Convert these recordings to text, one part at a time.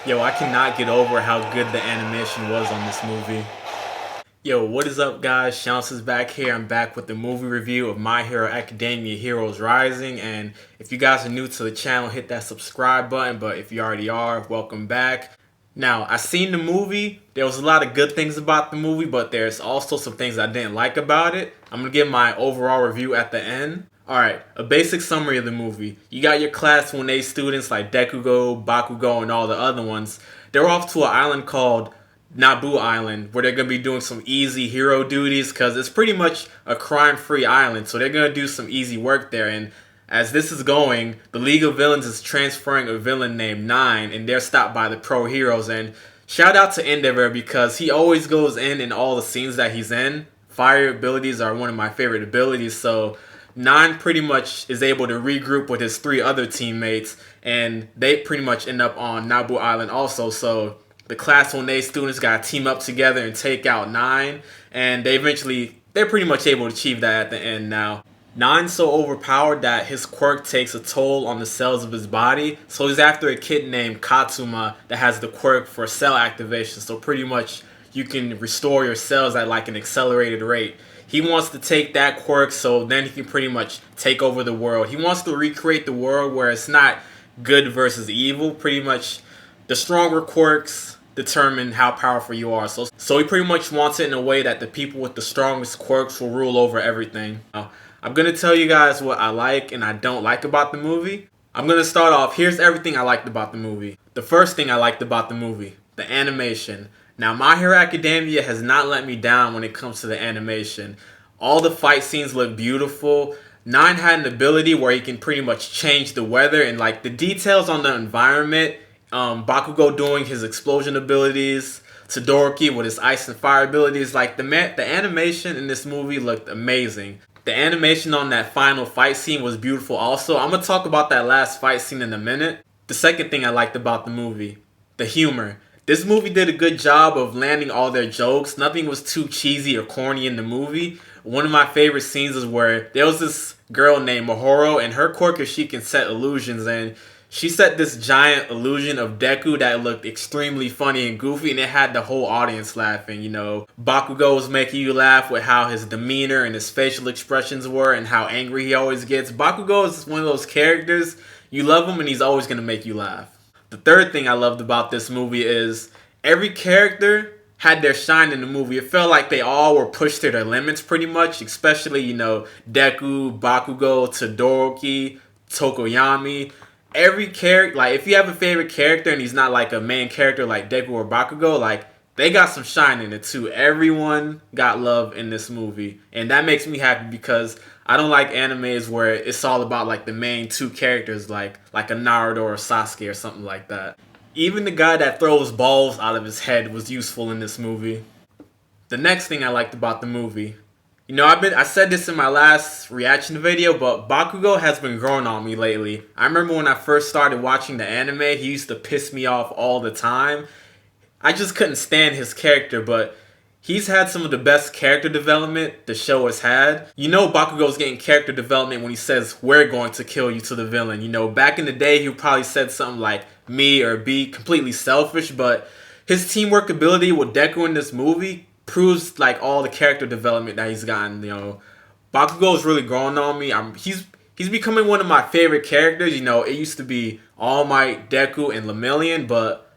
Yo, I cannot get over how good the animation was on this movie. Yo, what is up, guys? Shouts is back here. I'm back with the movie review of My Hero Academia Heroes Rising. And if you guys are new to the channel, hit that subscribe button. But if you already are, welcome back. Now, I seen the movie. There was a lot of good things about the movie, but there's also some things I didn't like about it. I'm gonna give my overall review at the end. Alright, a basic summary of the movie. You got your Class 1A students like Dekugo, Bakugo, and all the other ones. They're off to an island called Naboo Island, where they're going to be doing some easy hero duties because it's pretty much a crime-free island. So they're going to do some easy work there. And as this is going, the League of Villains is transferring a villain named Nine, and they're stopped by the pro heroes. And shout out to Endeavor because he always goes in all the scenes that he's in. Fire abilities are one of my favorite abilities, so Nine pretty much is able to regroup with his three other teammates, and they pretty much end up on Naboo Island also. So the Class 1A students got to team up together and take out Nine, and they're pretty much able to achieve that at the end now. Nine's so overpowered that his quirk takes a toll on the cells of his body, so he's after a kid named Katsuma that has the quirk for cell activation, so pretty much you can restore your cells at like an accelerated rate. He wants to take that quirk so then he can pretty much take over the world. He wants to recreate the world where it's not good versus evil. Pretty much the stronger quirks determine how powerful you are. So he pretty much wants it in a way that the people with the strongest quirks will rule over everything. Now, I'm going to tell you guys what I like and I don't like about the movie. I'm going to start off. Here's everything I liked about the movie. The first thing I liked about the movie, the animation. Now, My Hero Academia has not let me down when it comes to the animation. All the fight scenes look beautiful. Nine had an ability where he can pretty much change the weather and like the details on the environment. Bakugo doing his explosion abilities, Todoroki with his ice and fire abilities. Like the animation in this movie looked amazing. The animation on that final fight scene was beautiful also. I'm going to talk about that last fight scene in a minute. The second thing I liked about the movie, the humor. This movie did a good job of landing all their jokes. Nothing was too cheesy or corny in the movie. One of my favorite scenes is where there was this girl named Mahoro, and her quirk is she can set illusions, and she set this giant illusion of Deku that looked extremely funny and goofy, and it had the whole audience laughing. You know, Bakugo was making you laugh with how his demeanor and his facial expressions were and how angry he always gets. Bakugo is one of those characters, you love him and he's always going to make you laugh. The third thing I loved about this movie is every character had their shine in the movie. It felt like they all were pushed to their limits pretty much, especially, you know, Deku, Bakugo, Todoroki, Tokoyami. Every character, like if you have a favorite character and he's not like a main character like Deku or Bakugo, like they got some shine in it too. Everyone got love in this movie, and that makes me happy because I don't like animes where it's all about like the main two characters, like a Naruto or Sasuke or something like that. Even the guy that throws balls out of his head was useful in this movie. The next thing I liked about the movie, you know, I said this in my last reaction video, but Bakugo has been growing on me lately. I remember when I first started watching the anime, he used to piss me off all the time. I just couldn't stand his character, but he's had some of the best character development the show has had. You know Bakugo's getting character development when he says, "We're going to kill you" to the villain. You know, back in the day, he probably said something like, "me" or "be completely selfish," but his teamwork ability with Deku in this movie proves like all the character development that he's gotten. You know, Bakugo is really growing on me. He's becoming one of my favorite characters. You know, it used to be All Might, Deku, and Lemillion, but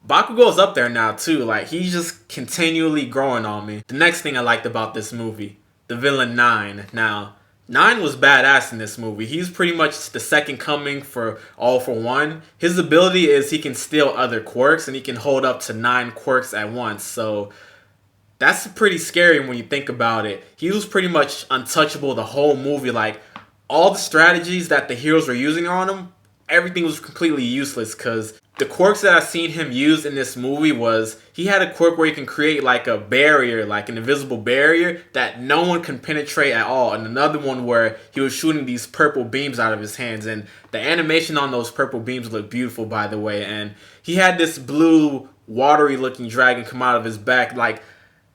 Bakugo's up there now too. Like he's just continually growing on me. The next thing I liked about this movie, the villain Nine. Now, Nine was badass in this movie. He's pretty much the second coming for All for One. His ability is he can steal other quirks and he can hold up to 9 quirks at once. So that's pretty scary when you think about it. He was pretty much untouchable the whole movie. Like all the strategies that the heroes were using on him, everything was completely useless because the quirks that I've seen him use in this movie was he had a quirk where he can create like a barrier, like an invisible barrier that no one can penetrate at all. And another one where he was shooting these purple beams out of his hands. And the animation on those purple beams looked beautiful, by the way. And he had this blue, watery looking dragon come out of his back. Like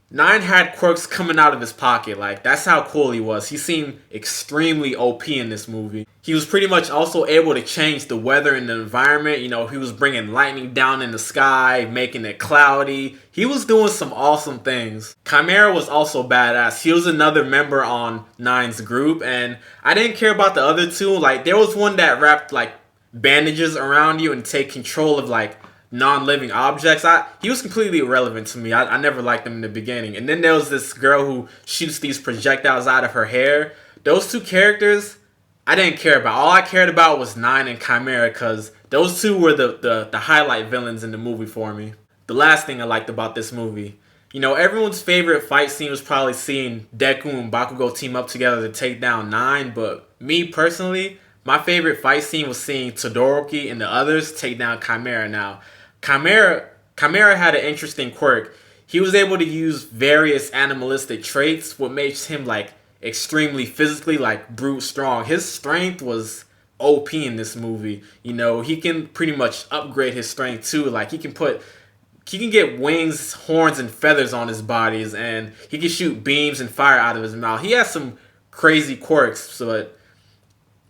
Nine had quirks coming out of his pocket. Like, that's how cool he was. He seemed extremely OP in this movie. He was pretty much also able to change the weather and the environment. You know, he was bringing lightning down in the sky, making it cloudy. He was doing some awesome things. Chimera was also badass. He was another member on Nine's group, and I didn't care about the other two. Like, there was one that wrapped, like, bandages around you and take control of, like, non-living objects. He was completely irrelevant to me. I never liked him in the beginning. And then there was this girl who shoots these projectiles out of her hair. Those two characters, I didn't care about. All I cared about was Nine and Chimera, because those two were the highlight villains in the movie for me. The last thing I liked about this movie, you know, everyone's favorite fight scene was probably seeing Deku and Bakugo team up together to take down Nine, but me personally, my favorite fight scene was seeing Todoroki and the others take down Chimera. Now, Chimera had an interesting quirk. He was able to use various animalistic traits, what makes him like extremely physically like brute strong. His strength was OP in this movie. You know, he can pretty much upgrade his strength too. Like he can get wings, horns, and feathers on his bodies, and he can shoot beams and fire out of his mouth. He has some crazy quirks. But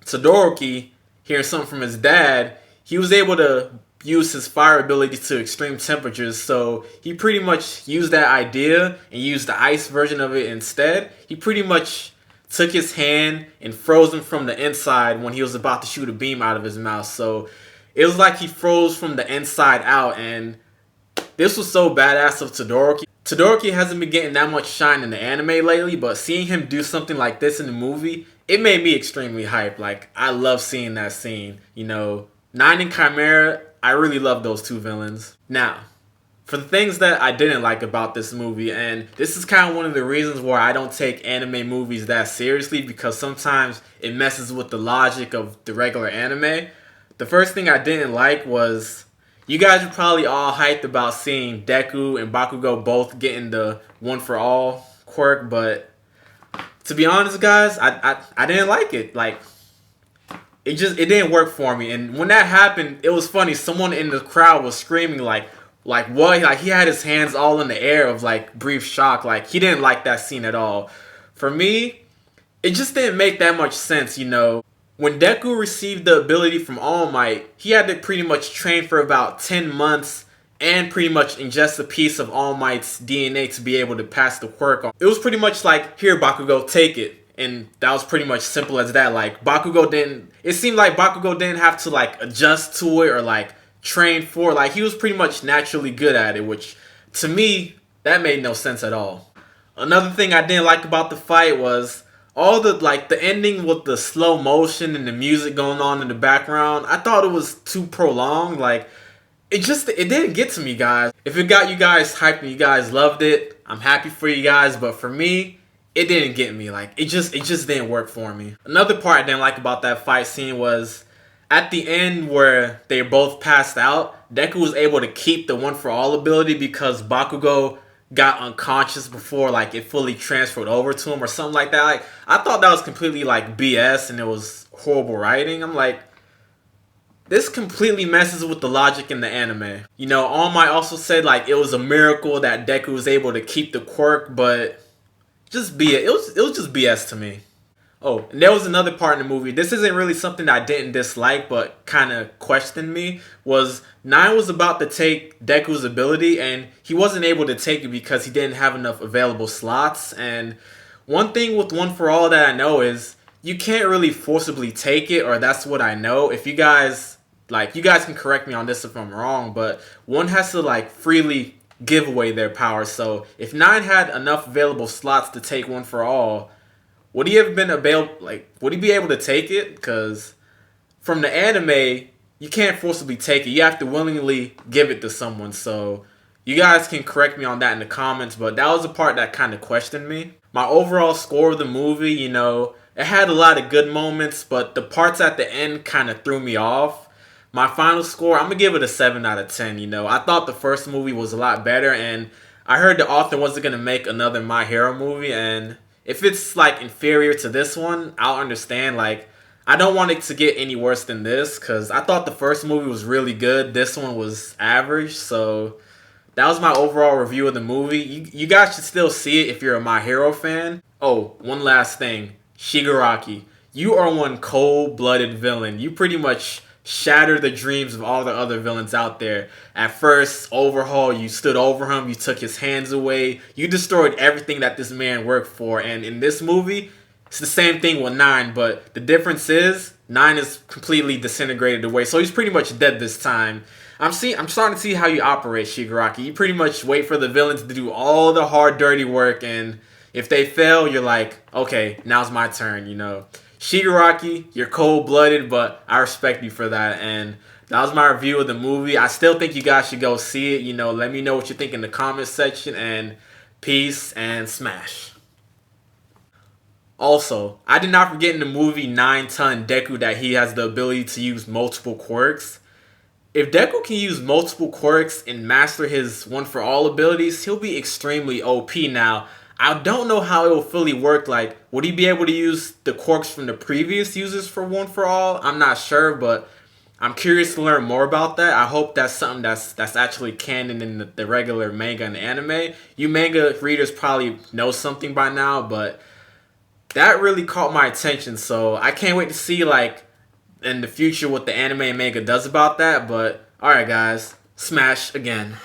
Todoroki, hearing something from his dad, he was able to use his fire ability to extreme temperatures, so he pretty much used that idea and used the ice version of it instead. He pretty much took his hand and froze him from the inside when he was about to shoot a beam out of his mouth. So it was like he froze from the inside out, and this was so badass of Todoroki. Todoroki hasn't been getting that much shine in the anime lately, but seeing him do something like this in the movie, it made me extremely hyped. Like, I love seeing that scene. You know, Nine and Chimera, I really love those two villains. Now, for the things that I didn't like about this movie, and this is kind of one of the reasons why I don't take anime movies that seriously, because sometimes it messes with the logic of the regular anime. The first thing I didn't like was, you guys are probably all hyped about seeing Deku and Bakugo both getting the one for all quirk, but to be honest, guys, I didn't like it. Like, it didn't work for me. And when that happened, it was funny. Someone in the crowd was screaming like what? Like, he had his hands all in the air of like brief shock. Like, he didn't like that scene at all. For me, it just didn't make that much sense, you know. When Deku received the ability from All Might, he had to pretty much train for about 10 months and pretty much ingest a piece of All Might's DNA to be able to pass the quirk on. It was pretty much like, here Bakugo, take it. And that was pretty much simple as that. Like, it seemed like Bakugo didn't have to like adjust to it or like train for it. Like, he was pretty much naturally good at it, which to me, that made no sense at all. Another thing I didn't like about the fight was all the ending with the slow motion and the music going on in the background. I thought it was too prolonged. Like, it didn't get to me, guys. If it got you guys hyped and you guys loved it, I'm happy for you guys, but for me, it didn't get me. Like, it just didn't work for me. Another part I didn't like about that fight scene was at the end where they both passed out, Deku was able to keep the one for all ability because Bakugo got unconscious before like it fully transferred over to him or something like that. Like, I thought that was completely like BS and it was horrible writing. I'm like, this completely messes with the logic in the anime. You know, All Might also said like it was a miracle that Deku was able to keep the quirk, but just it was just BS to me. Oh, and there was another part in the movie. This isn't really something that I didn't dislike, but kind of questioned me. Was Nine was about to take Deku's ability, and he wasn't able to take it because he didn't have enough available slots. And one thing with One for All that I know is you can't really forcibly take it, or that's what I know. If you guys you guys can correct me on this if I'm wrong, but one has to like freely give away their power. So if Nine had enough available slots to take One for All, would he have been would he be able to take it? Because from the anime, you can't forcibly take it. You have to willingly give it to someone. So you guys can correct me on that in the comments, but that was the part that kind of questioned me. My overall score of the movie, you know, it had a lot of good moments, but the parts at the end kind of threw me off. My final score, I'm going to give it a 7 out of 10, you know. I thought the first movie was a lot better, and I heard the author wasn't going to make another My Hero movie, and if it's like inferior to this one, I'll understand. Like, I don't want it to get any worse than this because I thought the first movie was really good. This one was average. So that was my overall review of the movie. You guys should still see it if you're a My Hero fan. Oh, one last thing. Shigaraki, you are one cold-blooded villain. You pretty much shatter the dreams of all the other villains out there. At first, Overhaul, you stood over him, you took his hands away, you destroyed everything that this man worked for. And in this movie, it's the same thing with Nine, but the difference is Nine is completely disintegrated away, so he's pretty much dead this time. I'm starting to see how you operate, Shigaraki. You pretty much wait for the villains to do all the hard, dirty work, and if they fail, you're like, okay, now's my turn, you know. Shigaraki, you're cold-blooded, but I respect you for that. And that was my review of the movie. I still think you guys should go see it. You know, let me know what you think in the comments section. And peace and smash. Also, I did not forget in the movie 9-Ton Deku that he has the ability to use multiple quirks. If Deku can use multiple quirks and master his one-for-all abilities, he'll be extremely OP now. I don't know how it will fully work. Like, would he be able to use the quirks from the previous users for one-for-all? I'm not sure, but I'm curious to learn more about that. I hope that's something that's actually canon in the regular manga and anime. You manga readers probably know something by now, but that really caught my attention. So I can't wait to see, like, in the future what the anime and manga does about that. But alright guys, smash again.